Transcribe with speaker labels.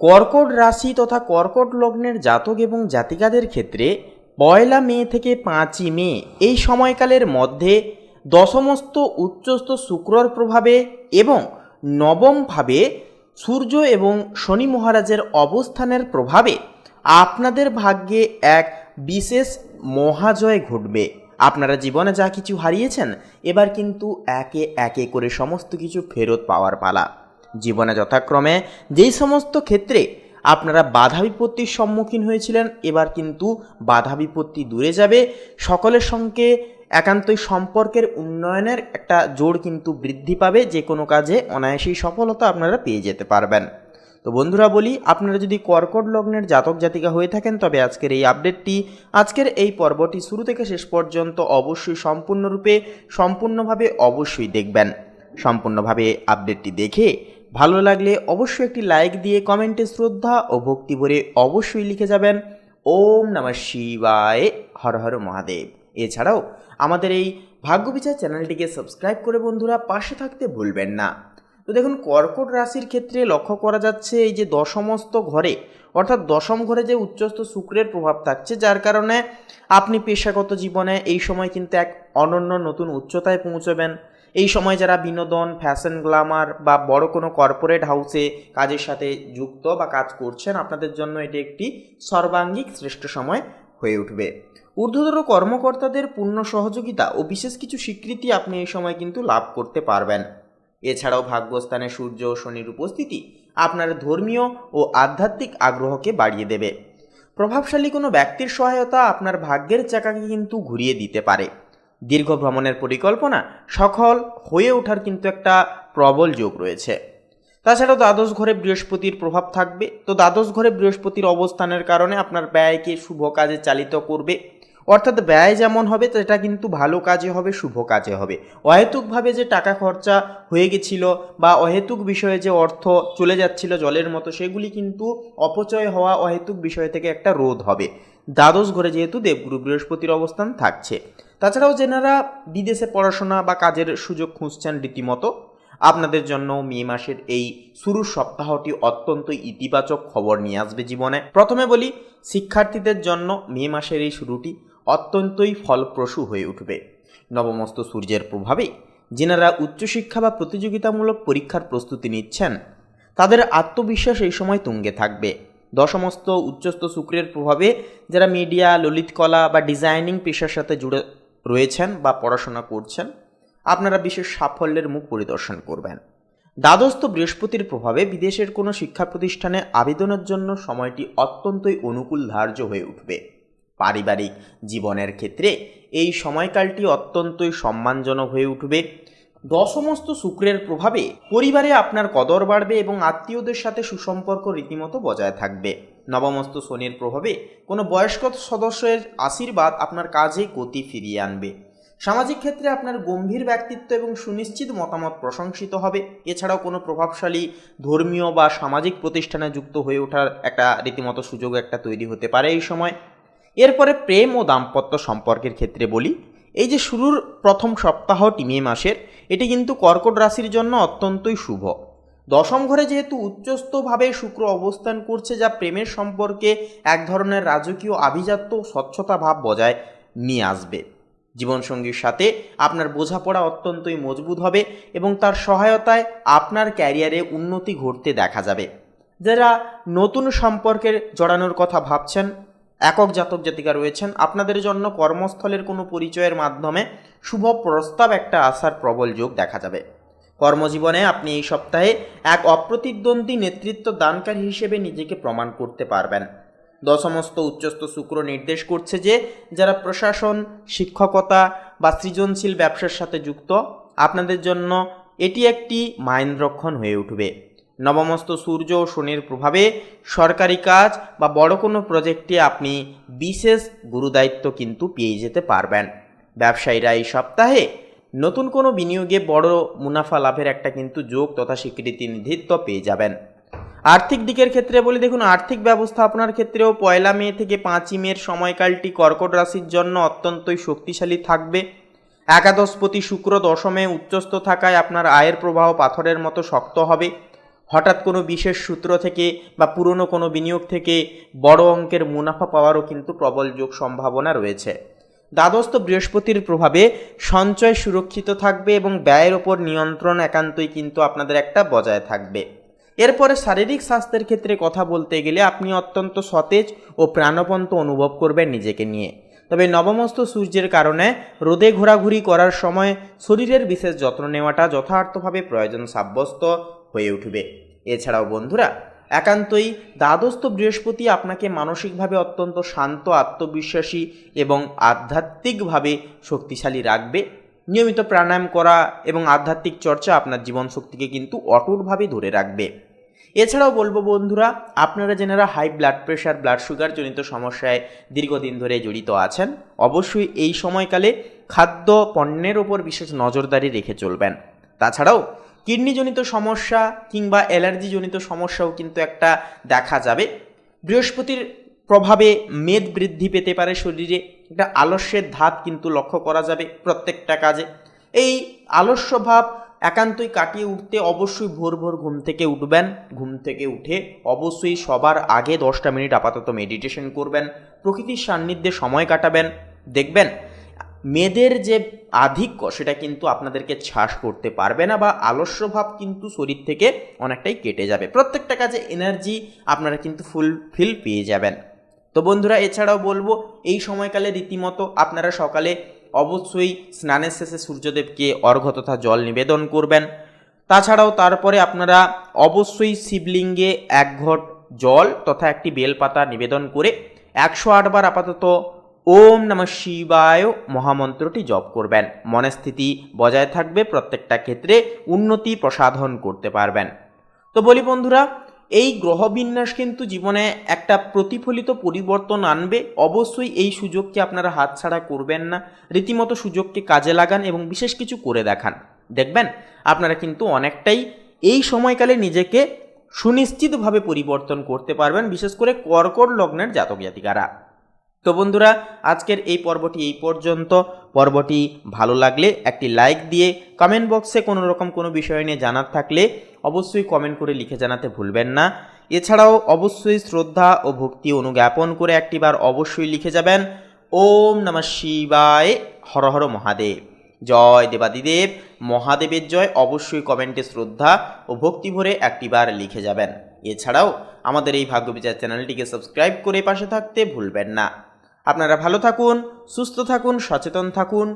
Speaker 1: কর্কট রাশি তথা কর্কট লগ্নের জাতক এবং জাতিকাদের ক্ষেত্রে 1 মে থেকে 5 মে এই সময়কালের মধ্যে দশমস্থ উচ্চস্থ শুক্রর প্রভাবে এবং নবমভাবে সূর্য এবং শনি মহারাজের অবস্থানের প্রভাবে আপনাদের ভাগ্যে এক বিশেষ মহাজয় ঘটবে। আপনারা জীবনে যা কিছু হারিয়েছেন এবার কিন্তু একে একে করে সমস্ত কিছু ফেরত পাওয়ার পালা। জীবনে যথাক্রমে যেই সমস্ত ক্ষেত্রে আপনারা বাধা বিপত্তির সম্মুখীন হয়েছিলেন এবার কিন্তু বাধা বিপত্তি দূরে যাবে। সকলের সঙ্গে একান্তই সম্পর্কের উন্নয়নের একটা জোর কিন্তু বৃদ্ধি পাবে। যে কোনো কাজে অনায়াসেই সফলতা আপনারা পেয়ে যেতে পারবেন। তো বন্ধুরা বলি, আপনারা যদি কর্কট লগ্নের জাতক জাতিকা হয়ে থাকেন তবে আজকের এই আপডেটটি, আজকের এই পর্বটি শুরু থেকে শেষ পর্যন্ত অবশ্যই সম্পূর্ণভাবে অবশ্যই দেখবেন। সম্পূর্ণভাবে আপডেটটি দেখে ভালো লাগলে অবশ্যই একটি লাইক দিয়ে কমেন্টে শ্রদ্ধা ও ভক্তি ভরে অবশ্যই লিখে যাবেন ওম নমঃ শিবায়, হর হর মহাদেব। এছাড়াও আমাদের এই ভাগ্যবিচার চ্যানেলটিকে সাবস্ক্রাইব করে বন্ধুরা পাশে থাকতে ভুলবেন না। তো দেখুন, কর্কট রাশির ক্ষেত্রে লক্ষ্য করা যাচ্ছে এই যে দশমস্থ ঘরে অর্থাৎ দশম ঘরে যে উচ্চস্থ শুক্রের প্রভাব থাকছে, যার কারণে আপনি পেশাগত জীবনে এই সময় কিন্তু এক অনন্য নতুন উচ্চতায় পৌঁছবেন। এই সময় যারা বিনোদন, ফ্যাশন, গ্ল্যামার বা বড় কোনো কর্পোরেট হাউসে কাজের সাথে যুক্ত বা কাজ করছেন, আপনাদের জন্য এটি একটি সর্বাঙ্গীক শ্রেষ্ঠ সময় হয়ে উঠবে। ঊর্ধ্বতর কর্মকর্তাদের পূর্ণ সহযোগিতা ও বিশেষ কিছু স্বীকৃতি আপনি এই সময় কিন্তু লাভ করতে পারবেন। এছাড়াও ভাগ্যস্থানে সূর্য ও শনির উপস্থিতি আপনার ধর্মীয় ও আধ্যাত্মিক আগ্রহকে বাড়িয়ে দেবে। প্রভাবশালী কোনো ব্যক্তির সহায়তা আপনার ভাগ্যের চাকাকে কিন্তু ঘুরিয়ে দিতে পারে। দীর্ঘ ভ্রমণের পরিকল্পনা সফল হয়ে ওঠার কিন্তু একটা প্রবল যোগ রয়েছে। তাছাড়াও দ্বাদশ ঘরে বৃহস্পতির প্রভাব থাকবে। তো দ্বাদশ ঘরে বৃহস্পতির অবস্থানের কারণে আপনার ব্যয়কে শুভ কাজে চালিত করবে। অর্থাৎ ব্যয় যেমন হবে সেটা কিন্তু ভালো কাজে হবে, শুভ কাজে হবে। অহেতুকভাবে যে টাকা খরচা হয়ে গেছিল বা অহেতুক বিষয়ে যে অর্থ চলে যাচ্ছিল জলের মতো, সেগুলি কিন্তু অপচয় হওয়া অহেতুক বিষয় থেকে একটা রোধ হবে দ্বাদশ ঘরে যেহেতু দেবগুরু বৃহস্পতির অবস্থান থাকছে। তাছাড়াও যেনারা বিদেশে পড়াশোনা বা কাজের সুযোগ খুঁজছেন রীতিমতো, আপনাদের জন্য মে মাসের এই শুরুর সপ্তাহটি অত্যন্ত ইতিবাচক খবর নিয়ে আসবে জীবনে। প্রথমে বলি, শিক্ষার্থীদের জন্য মে মাসের এই শুরুটি অত্যন্তই ফলপ্রসূ হয়ে উঠবে। নবমস্ত সূর্যের প্রভাবে যেনারা উচ্চশিক্ষা বা প্রতিযোগিতামূলক পরীক্ষার প্রস্তুতি নিচ্ছেন তাদের আত্মবিশ্বাস এই সময় তুঙ্গে থাকবে। দশমস্ত উচ্চস্থ শুক্রের প্রভাবে যারা মিডিয়া, ললিত কলা বা ডিজাইনিং পেশার সাথে জুড়ে রয়েছেন বা পড়াশোনা করছেন, আপনারা বিশেষ সাফল্যের মুখ পরিদর্শন করবেন। দ্বাদস্থ বৃহস্পতির প্রভাবে বিদেশের কোনো শিক্ষা প্রতিষ্ঠানে আবেদনের জন্য সময়টি অত্যন্তই অনুকূল ধার্য হয়ে উঠবে। পারিবারিক জীবনের ক্ষেত্রে এই সময়কালটি অত্যন্তই সম্মানজনক হয়ে উঠবে। দশমস্ত শুক্রের প্রভাবে পরিবারে আপনার কদর বাড়বে এবং আত্মীয়দের সাথে সুসম্পর্ক রীতিমতো বজায় থাকবে। নবমস্ত শনির প্রভাবে কোনো বয়স্ক সদস্যের আশীর্বাদ আপনার কাজে গতি ফিরিয়ে আনবে। সামাজিক ক্ষেত্রে আপনার গম্ভীর ব্যক্তিত্ব এবং সুনিশ্চিত মতামত প্রশংসিত হবে। এছাড়াও কোনো প্রভাবশালী ধর্মীয় বা সামাজিক প্রতিষ্ঠানে যুক্ত হয়ে ওঠার একটা রীতিমতো সুযোগ একটা তৈরি হতে পারে এই সময়। এরপরে প্রেম ও দাম্পত্য সম্পর্কের ক্ষেত্রে বলি, এই যে শুরুর প্রথম সপ্তাহটি মে মাসের, এটি কিন্তু কর্কট রাশির জন্য অত্যন্তই শুভ। দশম ঘরে যেহেতু উচ্চস্থভাবে শুক্র অবস্থান করছে, যা প্রেমের সম্পর্কে এক ধরনের রাজকীয় আভিজাত্য ও স্বচ্ছতা ভাব বজায় নিয়ে আসবে। জীবনসঙ্গীর সাথে আপনার বোঝাপড়া অত্যন্তই মজবুত হবে এবং তার সহায়তায় আপনার ক্যারিয়ারে উন্নতি ঘটতে দেখা যাবে। যারা নতুন সম্পর্কের জড়ানোর কথা ভাবছেন, একক জাতক জাতিকা রয়েছেন, আপনাদের জন্য কর্মস্থলের কোনো পরিচয়ের মাধ্যমে শুভ প্রস্তাব একটা আসার প্রবল যোগ দেখা যাবে। কর্মজীবনে আপনি এই সপ্তাহে এক অপ্রতিদ্বন্দ্বী নেতৃত্ব দানকারী হিসেবে নিজেকে প্রমাণ করতে পারবেন। দশমস্ত উচ্চস্থ শুক্র নির্দেশ করছে যে যারা প্রশাসন, শিক্ষকতা বা সৃজনশীল ব্যবসার সাথে যুক্ত, আপনাদের জন্য এটি একটি মাইন্দ্রক্ষণ হয়ে উঠবে। নবমস্ত সূর্য ও শনির প্রভাবে সরকারি কাজ বা বড় কোনো প্রজেক্টে আপনি বিশেষ গুরুদায়িত্ব কিন্তু পেয়ে যেতে পারবেন। ব্যবসায়ীরা এই সপ্তাহে নতুন কোনো বিনিয়োগে বড় মুনাফা লাভের একটা কিন্তু যোগ তথা স্বীকৃতি নিধিত্ব পেয়ে যাবেন। আর্থিক দিকের ক্ষেত্রে বলি, দেখুন, আর্থিক ব্যবস্থাপনার ক্ষেত্রেও 1 মে থেকে 5 মের সময়কালটি কর্কট রাশির জন্য অত্যন্তই শক্তিশালী থাকবে। একাদশপতি শুক্র দশমে উচ্চস্থ থাকায় আপনার আয়ের প্রবাহ পাথরের মতো শক্ত হবে। হঠাৎ কোনো বিশেষ সূত্র থেকে বা পুরনো কোনো বিনিয়োগ থেকে বড় অঙ্কের মুনাফা পাওয়ারও কিন্তু প্রবল যোগ সম্ভাবনা রয়েছে। দ্বাদশস্থ বৃহস্পতির প্রভাবে সঞ্চয় সুরক্ষিত থাকবে এবং ব্যয়ের ওপর নিয়ন্ত্রণ একান্তই কিন্তু আপনাদের একটা বজায় থাকবে। এরপরে শারীরিক স্বাস্থ্যের ক্ষেত্রে কথা বলতে গেলে আপনি অত্যন্ত সতেজ ও প্রাণবন্ত অনুভব করবেন নিজেকে নিয়ে। তবে নবমস্থ সূর্যের কারণে রোদে ঘোরাঘুরি করার সময় শরীরের বিশেষ যত্ন নেওয়াটা যথার্থভাবে প্রয়োজন সাব্যস্ত হয়ে উঠবে। এছাড়াও বন্ধুরা, একান্তই দ্বাদশস্থ বৃহস্পতি আপনাকে মানসিকভাবে অত্যন্ত শান্ত, আত্মবিশ্বাসী এবং আধ্যাত্মিকভাবে শক্তিশালী রাখবে। নিয়মিত প্রাণায়াম করা এবং আধ্যাত্মিক চর্চা আপনার জীবন শক্তিকে কিন্তু অটুটভাবে ধরে রাখবে। এছাড়াও বলবো বন্ধুরা, আপনারা যারা high blood pressure, blood sugar জনিত সমস্যায় দীর্ঘদিন ধরে জড়িত আছেন, অবশ্যই এই সময়কালে খাদ্য পণ্যের ওপর বিশেষ নজরদারি রেখে চলবেন। তাছাড়াও কিডনিজনিত সমস্যা কিংবা অ্যালার্জিজনিত সমস্যাও কিন্তু একটা দেখা যাবে। বৃহস্পতির প্রভাবে মেদ বৃদ্ধি পেতে পারে, শরীরে একটা আলস্যের ধাত কিন্তু লক্ষ্য করা যাবে প্রত্যেকটা কাজে। এই আলস্য ভাব একান্তই কাটিয়ে উঠতে অবশ্যই ভোর ভোর ঘুম থেকে উঠবেন। ঘুম থেকে উঠে অবশ্যই সবার আগে 10টা মিনিট আপাতত মেডিটেশন করবেন, প্রকৃতির সান্নিধ্যে সময় কাটাবেন। দেখবেন মেদের যে আধিক্য সেটা কিন্তু আপনাদেরকে ছাস করতে পারবে না, বা আলস্যভাব কিন্তু শরীর থেকে অনেকটাই কেটে যাবে। প্রত্যেকটা কাজে এনার্জি আপনারা কিন্তু ফুলফিল পেয়ে যাবেন। তো বন্ধুরা, এছাড়াও বলবো এই সময়কালে রীতিমতো আপনারা সকালে অবশ্যই স্নানের শেষে সূর্যদেবকে অর্ঘ্য তথা জল নিবেদন করবেন। তাছাড়াও তারপরে আপনারা অবশ্যই শিবলিঙ্গে 1 ঘট জল তথা একটি বেলপাতা নিবেদন করে 108 বার আপাতত ওম নমঃ শিবায় মহামন্ত্রটি জপ করবেন। মনস্থিতি বজায় থাকবে, প্রত্যেকটা ক্ষেত্রে উন্নতি প্রসাধন করতে পারবেন। তো বলি বন্ধুরা, এই গ্রহবিন্যাস কিন্তু জীবনে একটা প্রতিফলিত পরিবর্তন আনবে। অবশ্যই এই সুযোগকে আপনারা হাতছাড়া করবেন না, রীতিমতো সুযোগকে কাজে লাগান এবং বিশেষ কিছু করে দেখান। দেখবেন আপনারা কিন্তু অনেকটাই এই সময়কালে নিজেকে সুনিশ্চিতভাবে পরিবর্তন করতে পারবেন, বিশেষ করে কর্কট লগ্নের জাতক জাতিকারা। তো বন্ধুরা, আজকের এই পর্বটি এই পর্যন্ত। পর্বটি ভালো লাগলে একটি লাইক দিয়ে কমেন্ট বক্সে কোনো রকম কোনো বিষয় নিয়ে জানার থাকলে অবশ্যই কমেন্ট করে লিখে জানাতে ভুলবেন না। এছাড়াও অবশ্যই শ্রদ্ধা ও ভক্তি অনুজ্ঞাপন করে একটিবার অবশ্যই লিখে যাবেন ওম নমঃ শিবায়, হর হর মহাদেব, জয় দেবাদিদেব, মহাদেবের জয়। অবশ্যই কমেন্টে শ্রদ্ধা ও ভক্তি ভরে একটিবার লিখে যাবেন। এছাড়াও আমাদের এই ভাগ্যবিচার চ্যানেলটিকে সাবস্ক্রাইব করে পাশে থাকতে ভুলবেন না। আপনারা ভালো থাকুন, সুস্থ থাকুন, সচেতন থাকুন।